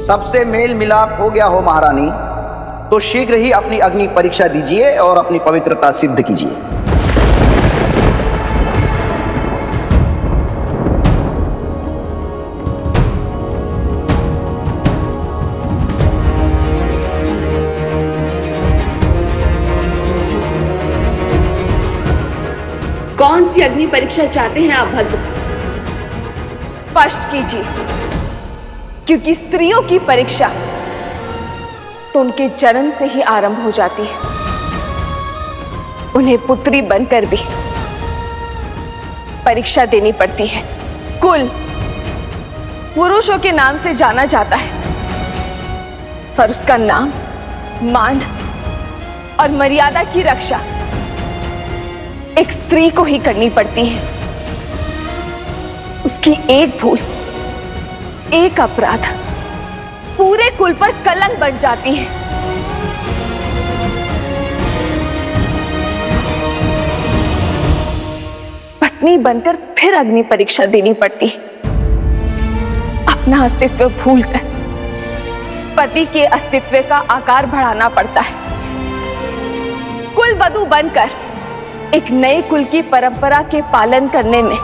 सबसे मेल मिलाप हो गया हो महारानी, तो शीघ्र ही अपनी अग्नि परीक्षा दीजिए और अपनी पवित्रता सिद्ध कीजिए। कौन सी अग्नि परीक्षा चाहते हैं आप भद्र? स्पष्ट कीजिए, क्योंकि स्त्रियों की परीक्षा तो उनके जन्म से ही आरंभ हो जाती है। उन्हें पुत्री बनकर भी परीक्षा देनी पड़ती है। कुल पुरुषों के नाम से जाना जाता है, पर उसका नाम, मान और मर्यादा की रक्षा एक स्त्री को ही करनी पड़ती है। उसकी एक भूल, एक अपराध पूरे कुल पर कलंक बन जाती है। पत्नी बनकर फिर अग्नि परीक्षा देनी पड़ती है। अपना अस्तित्व भूलकर पति के अस्तित्व का आकार बढ़ाना पड़ता है। कुल वधू बनकर एक नए कुल की परंपरा के पालन करने में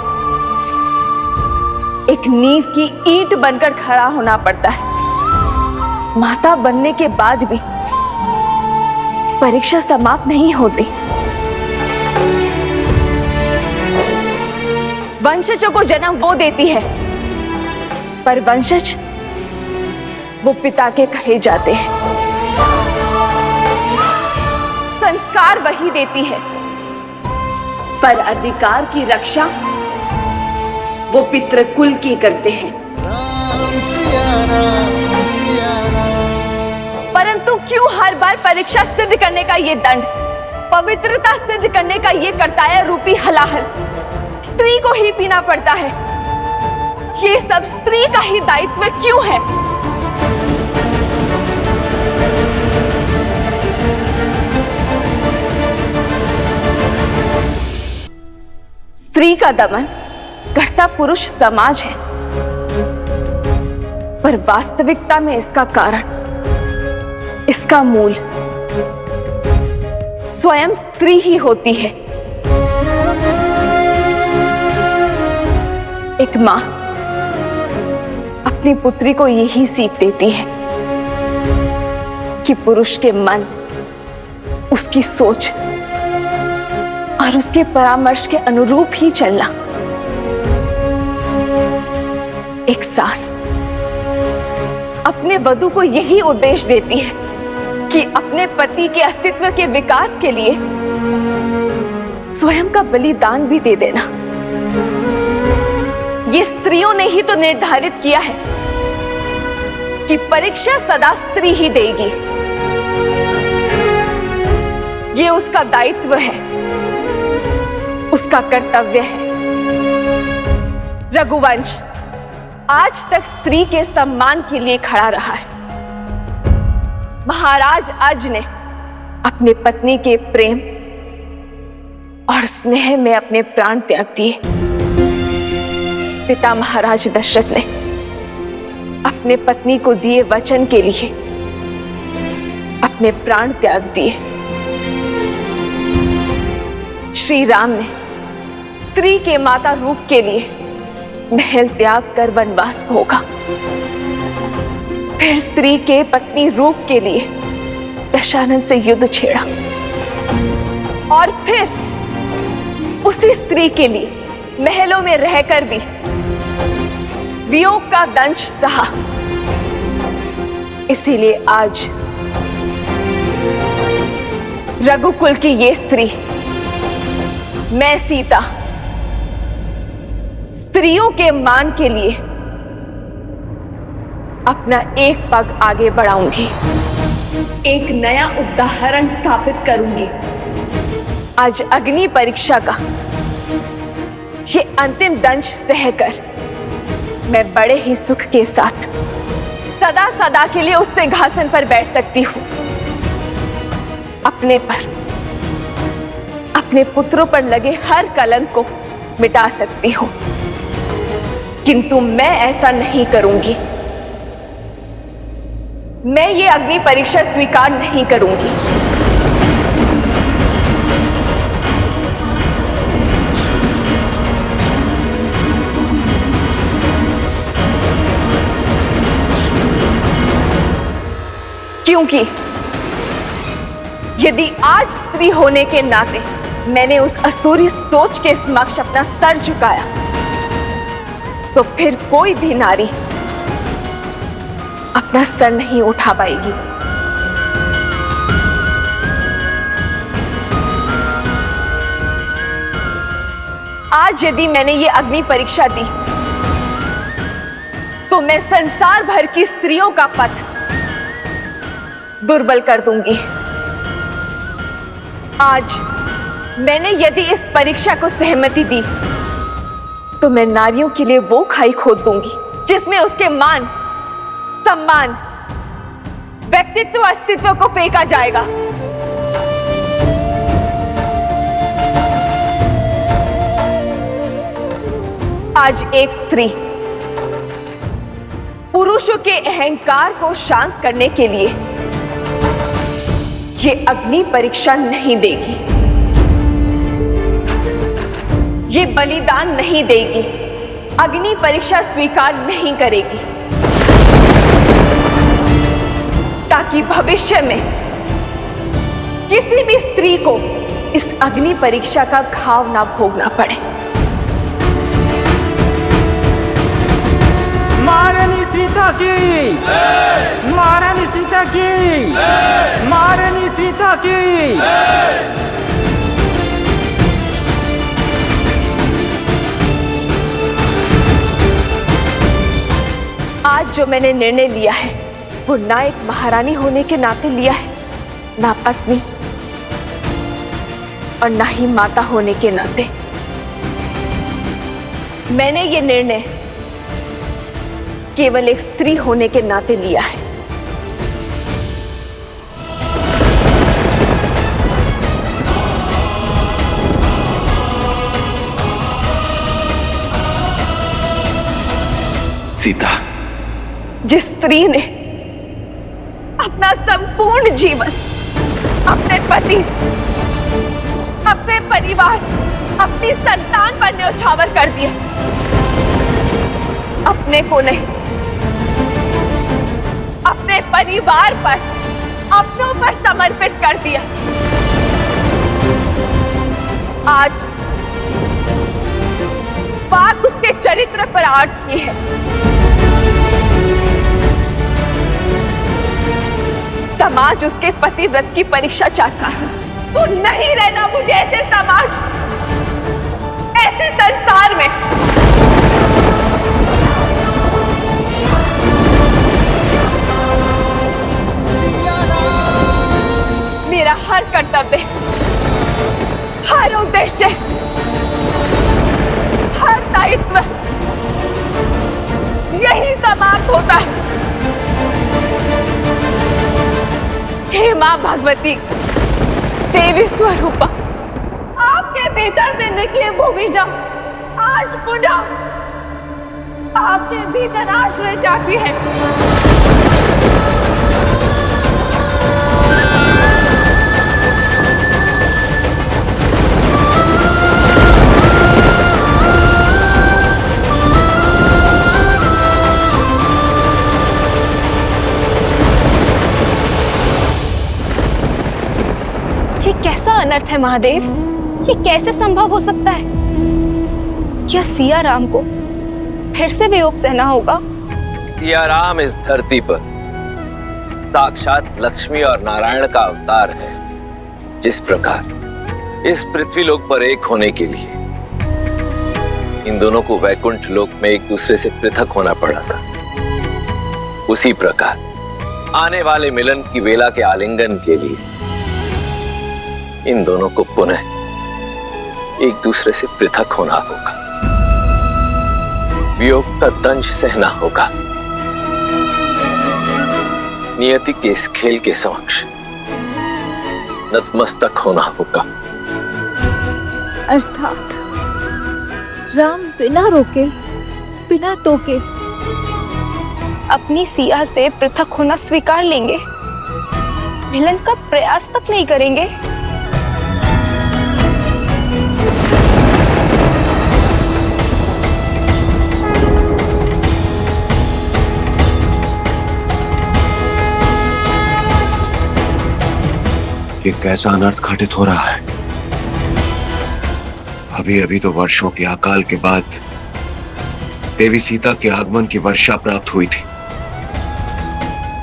एक नींव की ईंट बनकर खड़ा होना पड़ता है। माता बनने के बाद भी परीक्षा समाप्त नहीं होती। वंशजों को जन्म वो देती है, पर वंशज वो पिता के कहे जाते हैं। संस्कार वही देती है, पर अधिकार की रक्षा वो पितृकुल की करते हैं। परंतु क्यों हर बार परीक्षा सिद्ध करने का ये दंड, पवित्रता सिद्ध करने का ये कर्तव्य रूपी हलाहल स्त्री को ही पीना पड़ता है? ये सब स्त्री का ही दायित्व क्यों है? स्त्री का दमन करता पुरुष समाज है, पर वास्तविकता में इसका कारण, इसका मूल स्वयं स्त्री ही होती है। एक मां अपनी पुत्री को यही सीख देती है कि पुरुष के मन, उसकी सोच और उसके परामर्श के अनुरूप ही चलना। एक सास अपने वधू को यही उपदेश देती है कि अपने पति के अस्तित्व के विकास के लिए स्वयं का बलिदान भी दे देना। ये स्त्रियों ने ही तो निर्धारित किया है कि परीक्षा सदा स्त्री ही देगी। ये उसका दायित्व है, उसका कर्तव्य है। रघुवंश आज तक स्त्री के सम्मान के लिए खड़ा रहा है। महाराज अज ने अपने पत्नी के प्रेम और स्नेह में अपने प्राण त्याग दिए। पिता महाराज दशरथ ने अपने पत्नी को दिए वचन के लिए अपने प्राण त्याग दिए। श्री राम ने स्त्री के माता रूप के लिए महल त्याग कर वनवास भोगा। फिर स्त्री के पत्नी रूप के लिए दशानन से युद्ध छेड़ा, और फिर उसी स्त्री के लिए महलों में रहकर भी वियोग का दंश सहा। इसीलिए आज रघुकुल की ये स्त्री, मैं सीता, स्त्रियों के मान के लिए अपना एक पग आगे बढ़ाऊंगी, एक नया उदाहरण स्थापित करूंगी। आज अग्नि परीक्षा का ये अंतिम दंश सहकर मैं बड़े ही सुख के साथ सदा सदा के लिए उस सिंहासन पर बैठ सकती हूं। अपने पर, अपने पुत्रों पर लगे हर कलंक को मिटा सकती हूं, किंतु मैं ऐसा नहीं करूंगी। मैं ये अग्नि परीक्षा स्वीकार नहीं करूंगी। क्योंकि यदि आज स्त्री होने के नाते मैंने उस असुरी सोच के समक्ष अपना सर झुकाया, तो फिर कोई भी नारी अपना सर नहीं उठा पाएगी। आज यदि मैंने ये अग्नि परीक्षा दी, तो मैं संसार भर की स्त्रियों का पथ दुर्बल कर दूंगी। आज मैंने यदि इस परीक्षा को सहमति दी, तो मैं नारियों के लिए वो खाई खोद दूंगी जिसमें उसके मान, सम्मान, व्यक्तित्व, अस्तित्व को फेंका जाएगा। आज एक स्त्री पुरुषों के अहंकार को शांत करने के लिए ये अग्नि परीक्षा नहीं देगी, ये बलिदान नहीं देगी, अग्नि परीक्षा स्वीकार नहीं करेगी, ताकि भविष्य में किसी भी स्त्री को इस अग्नि परीक्षा का घाव ना भोगना पड़े। महारानी सीता की, महारानी सीता की, महारानी सीता की। आज जो मैंने निर्णय लिया है, वो ना एक महारानी होने के नाते लिया है, ना पत्नी और ना ही माता होने के नाते। मैंने ये निर्णय केवल एक स्त्री होने के नाते लिया है। सीता, जिस स्त्री ने अपना संपूर्ण जीवन अपने पति, अपने परिवार, अपनी संतान पर न्यौछावर कर दिया, अपने को नहीं, अपने परिवार पर, अपनों पर समर्पित कर दिया, आज बात उसके चरित्र पर अटकी है। समाज उसके पतिव्रत की परीक्षा चाहता है। तो नहीं रहना मुझे ऐसे समाज, ऐसे संसार में। मेरा हर कर्तव्य, हर उद्देश्य, हर दायित्व यही समाप्त होता है। हे मां भगवती, देवी स्वरूपा, आपके भीतर से निकले भूमिजा आज पुनः आपके भीतर आश्रय जाती है। ये कैसा अनर्थ है महादेव? ये कैसे संभव हो सकता है? क्या सिया राम को फिर से वियोग सहना होगा? सिया राम इस धरती पर साक्षात लक्ष्मी और नारायण का अवतार है। जिस प्रकार इस पृथ्वी लोक पर एक होने के लिए इन दोनों को वैकुंठ लोक में एक दूसरे से पृथक होना पड़ा था, उसी प्रकार आने वाले मिलन की वेला के आलिंगन के लिए इन दोनों को पुनः एक दूसरे से पृथक होना होगा, वियोग का दंश सहना होगा, नियति के इस खेल के समक्ष नतमस्तक होना होगा। अर्थात राम बिना रोके, बिना टोके अपनी सिया से पृथक होना स्वीकार लेंगे, मिलन का प्रयास तक नहीं करेंगे। ये कैसा अनर्थ घटित हो रहा है? अभी अभी तो वर्षों के अकाल के बाद देवी सीता के आगमन की वर्षा प्राप्त हुई थी।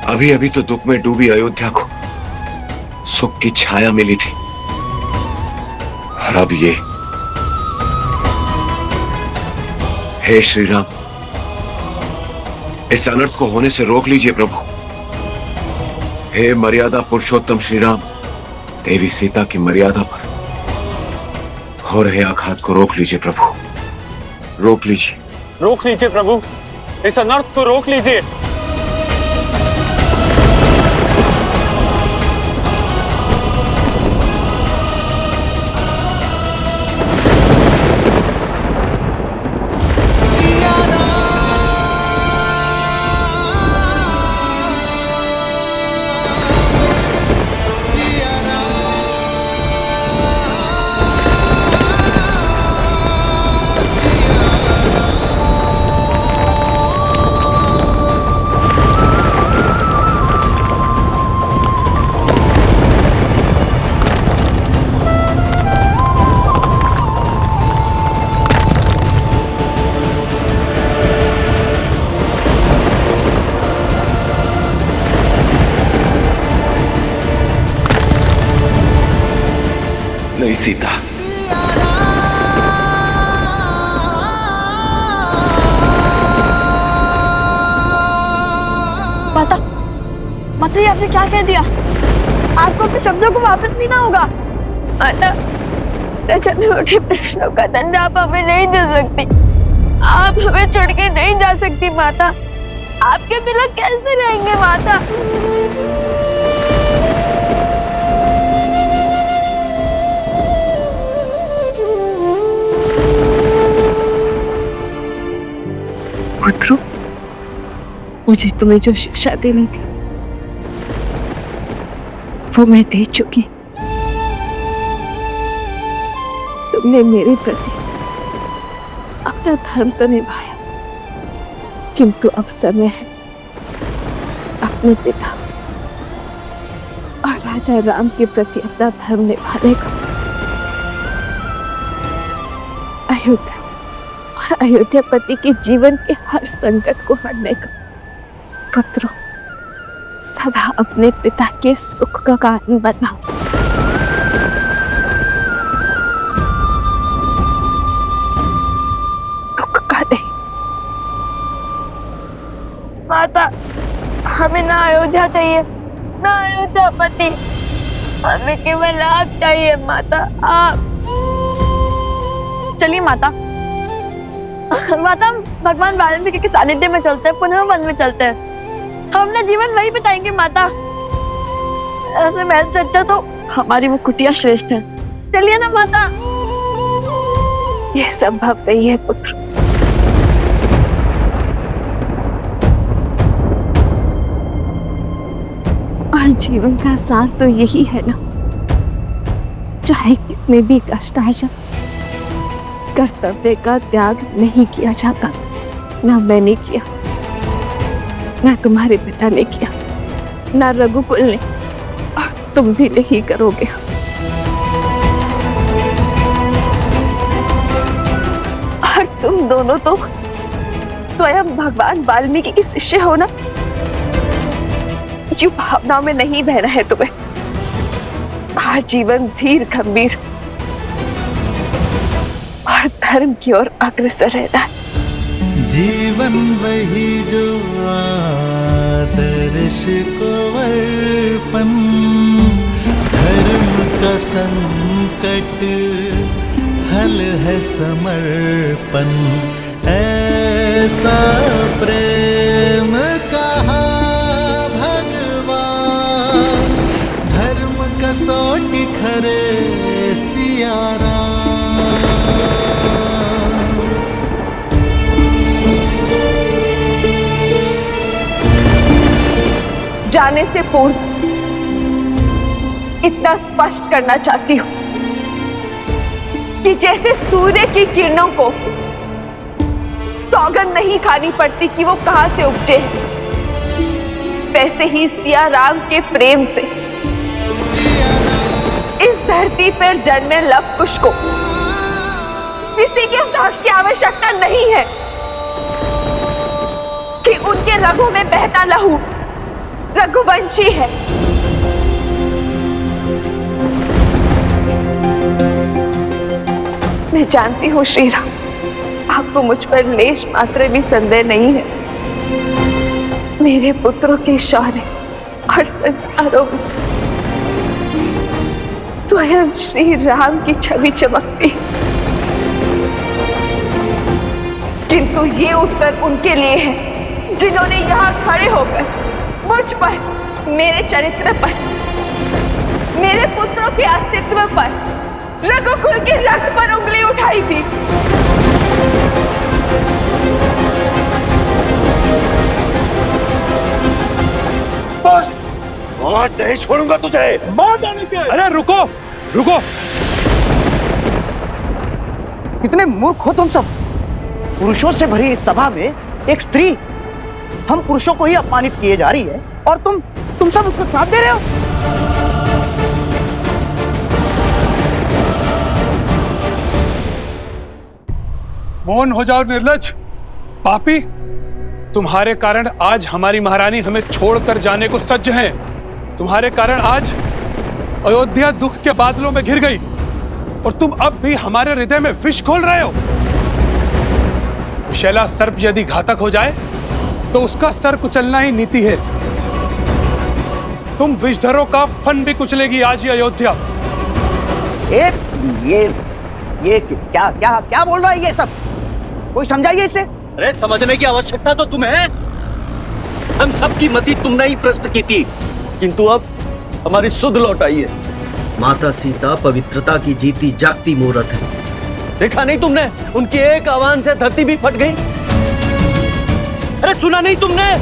अभी अभी तो दुख में डूबी अयोध्या को सुख की छाया मिली थी, और अब ये। हे श्री राम, इस अनर्थ को होने से रोक लीजिए प्रभु। हे मर्यादा पुरुषोत्तम श्री राम, देवी सीता की मर्यादा पर हो रहे आघात को रोक लीजिए प्रभु, रोक लीजिए। रोक लीजिए प्रभु, इस अनर्थ को रोक लीजिए। नहीं सीता, माता, माता ये आपने क्या कह दिया? आपको अपने शब्दों को वापस लेना होगा। माता, छोटे मोटे प्रश्नों का दंड आप हमें नहीं दे सकती। आप हमें छोड़ के नहीं जा सकती माता। आपके बिना कैसे रहेंगे माता? पुत्रो, मुझे तुम्हें जो शिक्षा देनी थी वो मैं दे चुकी। तुमने मेरे प्रति अपना धर्म तो निभाया, किंतु अब समय है अपने पिता और राजा राम के प्रति अपना धर्म निभाने का। अयोध्यापति के जीवन के हर संकट को हरने का। पुत्रों, सदा अपने पिता के सुख का कारण बना। दुख का नहीं। माता, हमें ना अयोध्या चाहिए, ना अयोध्यापति, हमें केवल आप चाहिए माता, आप। चलिए माता, माता हम भगवान वाल्मीकि के सानिध्य में चलते हैं, पुनः वन में चलते हैं। हम अपना जीवन वहीं बिताएंगे माता। ऐसे महल से अच्छा तो हमारी वो कुटिया श्रेष्ठ है। चलिए ना माता। यह संभव नहीं है पुत्र। और जीवन का सार तो यही है ना, चाहे कितने भी कष्ट आ जाए, कर्तव्य का त्याग नहीं किया जाता। ना मैंने किया, ना तुम्हारे पिता ने किया, ना रघुकुल ने, और तुम भी नहीं करोगे। और तुम दोनों तो स्वयं भगवान वाल्मीकि के शिष्य हो ना। ये भावनाओं में नहीं बहना है तुम्हें। आजीवन धीर गंभीर और धर्म की ओर अग्रसर रहना है। जीवन वही जो आदर्श को अर्पण, धर्म का संकट हल है समर्पण। ऐसा प्रेम कहा भगवान, धर्म कसौटी खरे सिया राम। जाने से पूर्व इतना स्पष्ट करना चाहती हूं कि जैसे सूर्य की किरणों को सौगंध नहीं खानी पड़ती कि वो कहां से उपजे, वैसे ही सिया राम के प्रेम से इस धरती पर जन्मे लव कुश को किसी के साक्ष्य की आवश्यकता नहीं है कि उनके रगों में बहता लहू रघुवंशी है। मैं जानती हूँ श्रीराम, आपको मुझ पर लेश मात्र भी संदेह नहीं है। मेरे पुत्रों के शौर्य और संस्कारों में स्वयं श्री राम की छवि चमकती है। किंतु ये उत्तर उनके लिए है जिन्होंने यहाँ खड़े होकर मुझ पर, मेरे चरित्र पर, मेरे पुत्रों के अस्तित्व पर, रघुकुल के रक्त पर उंगली उठाई थी। आज नहीं छोड़ूंगा तुझे। बहुत आने के। अरे रुको रुको, कितने मूर्ख हो तुम सब। पुरुषों से भरी इस सभा में एक स्त्री हम पुरुषों को ही अपमानित किए जा रही है और तुम सब उसको साथ दे रहे हो। मौन हो जाओ निर्लज्ज पापी। तुम्हारे कारण आज हमारी महारानी हमें छोड़कर जाने को सज्ज हैं। तुम्हारे कारण आज अयोध्या दुख के बादलों में घिर गई और तुम अब भी हमारे हृदय में विष खोल रहे हो। विषैला सर्प यदि घातक हो जाए तो उसका सर कुचलना ही नीति है। तुम विषधरों का फन भी कुचलेगी आज ये अयोध्या। ये क्या बोल रहा है ये सब? कोई समझाइए इसे। अरे समझने की आवश्यकता तो तुम्हें है। हम सब की मति तुमने ही प्रश्न की थी, किंतु अब हमारी सुध लौट आई है। माता सीता पवित्रता की जीती जागती मूर्त है। देखा नहीं तुमने, उनकी एक आह्वान से धरती भी फट गई। अरे सुना नहीं तुमने,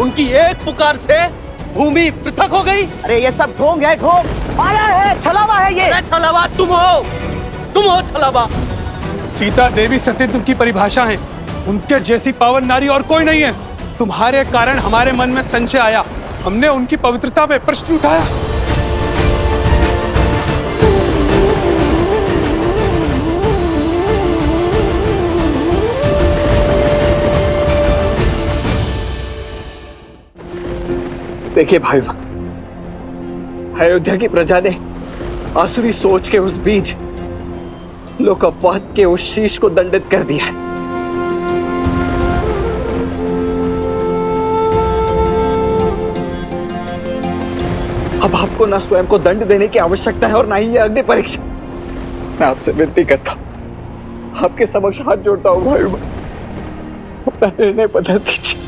उनकी एक पुकार से भूमि पृथक हो गई। अरे ये सब ढोंग है, ढोंग माया है, छलावा है ये। अरे छलावा तुम हो छलावा। सीता देवी सतीत्व की परिभाषा है। उनके जैसी पावन नारी और कोई नहीं है। तुम्हारे कारण हमारे मन में संशय आया, हमने उनकी पवित्रता पे प्रश्न उठाया। देखिए भाई, अयोध्या की प्रजा ने आसुरी सोच के उस बीज, लोकपवाद के उस शीश को दंडित कर दिया है। अब आपको ना स्वयं को दंड देने की आवश्यकता है और ना ही ये अग्नि परीक्षा। मैं आपसे विनती करता हूं, आपके समक्ष हाथ जोड़ता हूं भाई, अपना निर्णय बदल दीजिए।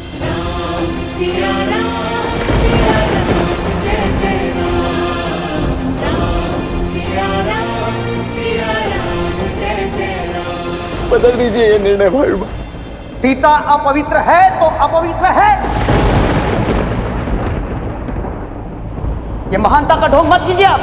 बदल दीजिए ये निर्णय भाई। सीता अपवित्र है तो अपवित्र है। ये महानता का ढोंग मत कीजिए आप।